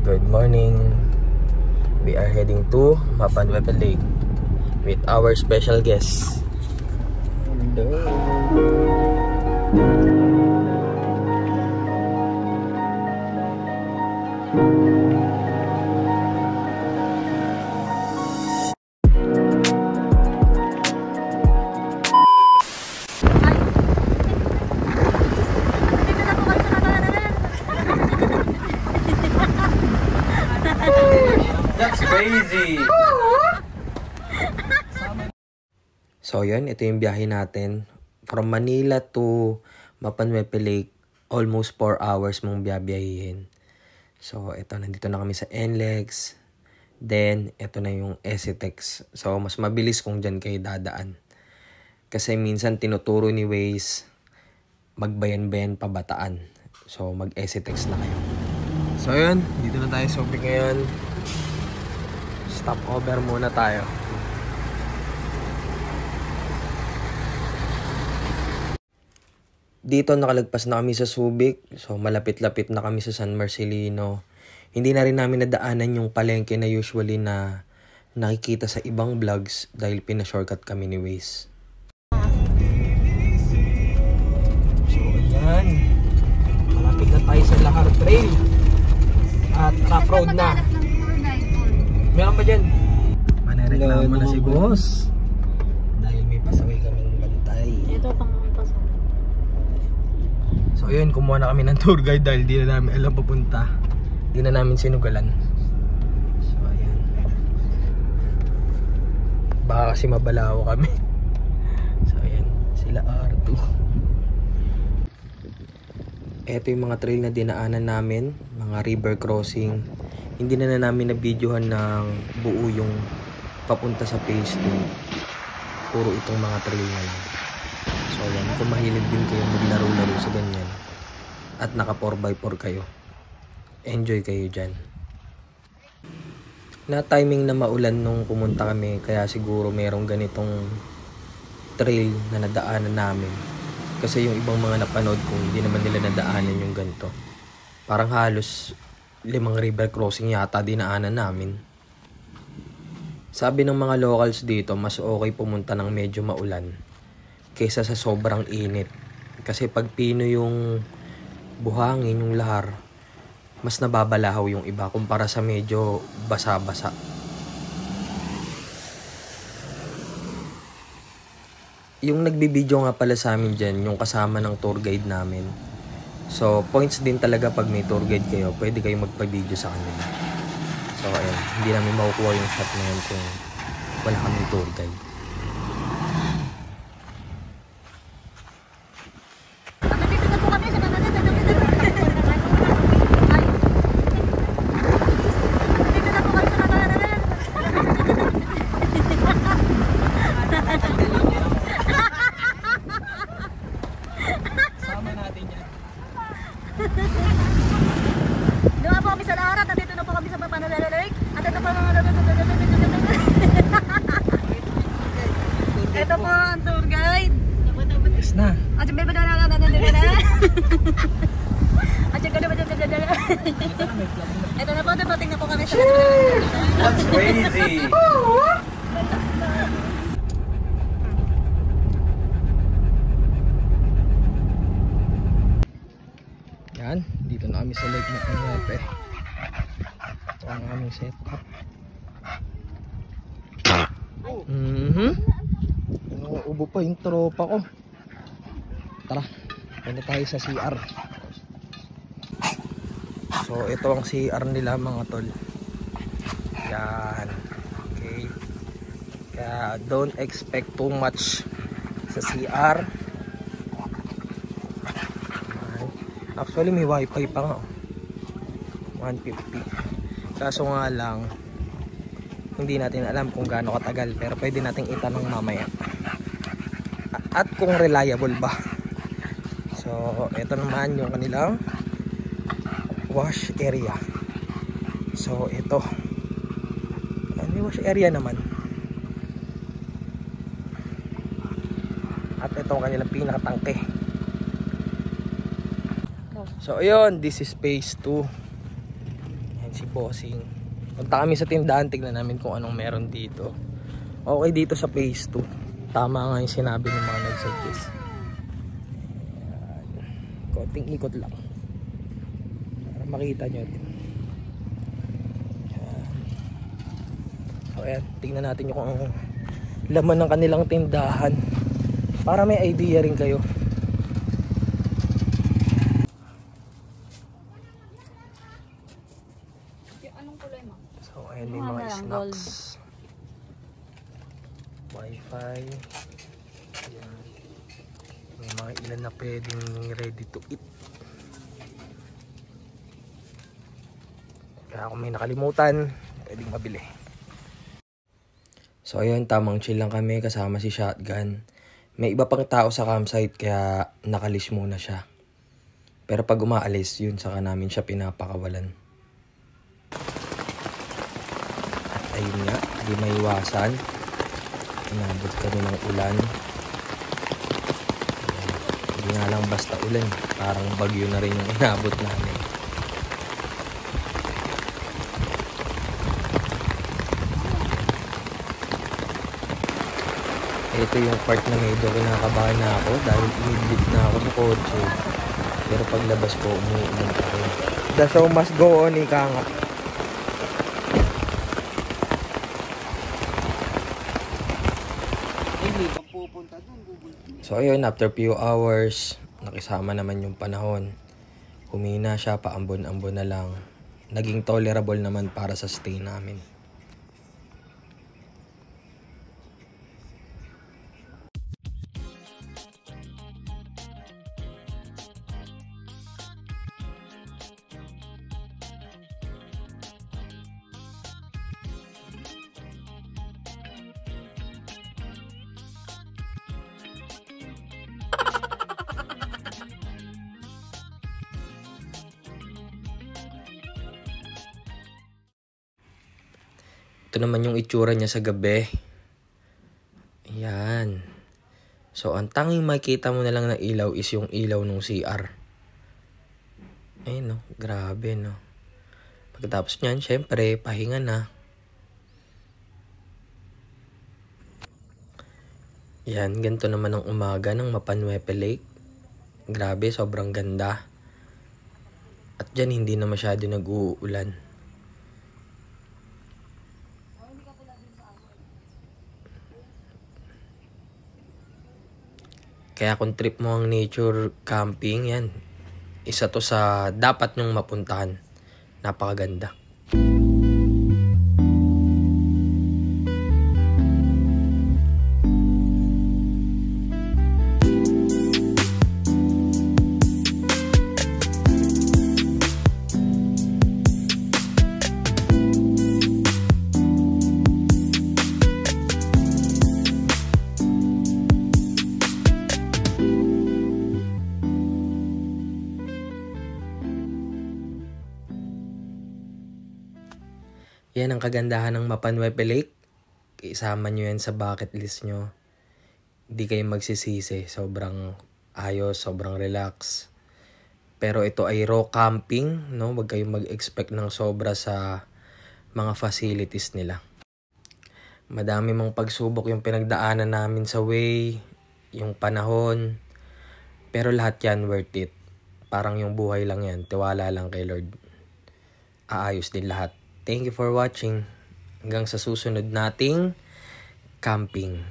Good morning. We are heading to Mapanwepe Lake with our special guest. Hello. That's crazy. So yun, ito yung biyahe natin. From Manila to Mapanwepe Lake, almost 4 hours mong biyabiyahin. So ito, nandito na kami sa NLEX. Then, ito na yung ECTEX. So mas mabilis kung dyan kayo dadaan. Kasi minsan tinuturo ni Waze, magbayan-bayan pa Bataan. So mag-ECTEX na kayo. So yun, dito na tayo sa Subic ngayon. Stop over muna tayo. Dito nakalagpas na kami sa Subic. So malapit-lapit na kami sa San Marcelino. Hindi na rin namin nadaanan yung palengke na usually na nakikita sa ibang vlogs dahil pina-shortcut kami ni Waze. So ayan, malapit na tayo sa Lahar Trail at rough road na. Meron ba dyan? Manereklamo na si boss dahil may pasaway kaming bantay. Ito pang pasok. So yun, kumuha na kami ng tour guide dahil di na namin alam papunta. Di na namin sinugalan. So ayan, baka kasi mabalaw kami. So ayan, sila R2. Ito yung mga trail na dinaanan namin, mga river crossing. Hindi na namin na-videohan ng buo yung papunta sa phase 2. Puro itong mga trail na lang. So ayan, kung mahilig din kayo maglaro-laro sa ganyan at naka 4x4 kayo, enjoy kayo dyan. Na timing na maulan nung pumunta kami, kaya siguro merong ganitong trail na nadaanan namin. Kasi yung ibang mga napanood ko, hindi naman nila nadaanan yung ganito. Parang halos 5 river crossing yata dinaanan namin. Sabi ng mga locals dito, mas okay pumunta ng medyo maulan kaysa sa sobrang init. Kasi pag pino yung buhangin, yung lahar, mas nababalahaw yung iba kumpara sa medyo basa-basa. Yung nagbibideo nga pala sa amin dyan, yung kasama ng tour guide namin. So, points din talaga pag may tour guide kayo, pwede kayo magpa-video sa kanila. So, ayun, hindi namin makukuha yung shot na yun kung wala kaming tour guide. Doon po kami sa lahat, at dito na po kami sa Mapanwepe Lake. At ito po mga ito po ang tour guide. Yes na. At may ito na po, dapating na po kami sa That's crazy. Yan, dito na kami sa Lake Mapanwepe. Ito ang aming setup. Ubo pa yung tropa ko. Tara, punta tayo sa CR. So ito ang CR nila mga tol. Yan. Okay. Kaya don't expect too much sa CR. Actually may wifi pa nga. 150. Kaso nga lang, hindi natin alam kung gaano katagal, pero pwede nating itanong mamaya. At kung reliable ba. So ito naman yung kanilang wash area. So ito, may wash area naman. At ito ang kanilang pinakatangke. So ayun, this is phase 2. Yan si Bossing. Punta kami sa tindahan, tignan namin kung anong meron dito. Okay dito sa phase 2. Tama nga yung sinabi ng mga nag-suggest. Konting ikot lang para makita nyo din. So ayan, tignan natin yung kung laman ng kanilang tindahan para may idea rin kayo. Anong kulay mo? So ayan, may mga snacks, wifi, ayan. May mga ilan na pwedeng ready to eat. Kaya kung may nakalimutan, pwedeng mabili. So ayun, tamang chill lang kami kasama si Shotgun. May iba pang tao sa campsite kaya nakalis muna siya. Pero pag umaalis, yun saka namin siya pinapakawalan. At ayun nga, di maiwasan. Inabot kami ng ulan. Hindi nga lang basta ulan, parang bagyo na rin yung inabot namin. Ito yung part na medyo kinakabahan na ako dahil inidlip na ako sa kotse. Pero paglabas ko, umuulan pa rin. The show must go on, ika nga. So ayun, after few hours, nakisama naman yung panahon. Humina siya, paambon-ambon na lang. Naging tolerable naman para sa stay namin. Ito naman yung itsura niya sa gabi. Ayan. So, ang tanging makikita mo na lang na ilaw is yung ilaw ng CR. Ayun, no? Grabe, no? Pagkatapos niyan, syempre, pahinga na. Yan, ganito naman ang umaga ng Mapanwepe Lake. Grabe, sobrang ganda. At dyan, hindi na masyado nag-uulan. Kaya kung trip mo ang nature camping, yan, isa to sa dapat nyong mapuntahan. Napakaganda. Yan ang kagandahan ng Mapanwepe Lake. Isama nyo yan sa bucket list nyo. Hindi kayo magsisisi. Sobrang ayos, sobrang relax. Pero ito ay raw camping, no? Huwag kayong mag-expect ng sobra sa mga facilities nila. Madami mong pagsubok yung pinagdaanan namin sa way, yung panahon. Pero lahat yan worth it. Parang yung buhay lang yan. Tiwala lang kay Lord. Aayos din lahat. Thank you for watching. Hanggang sa susunod nating camping.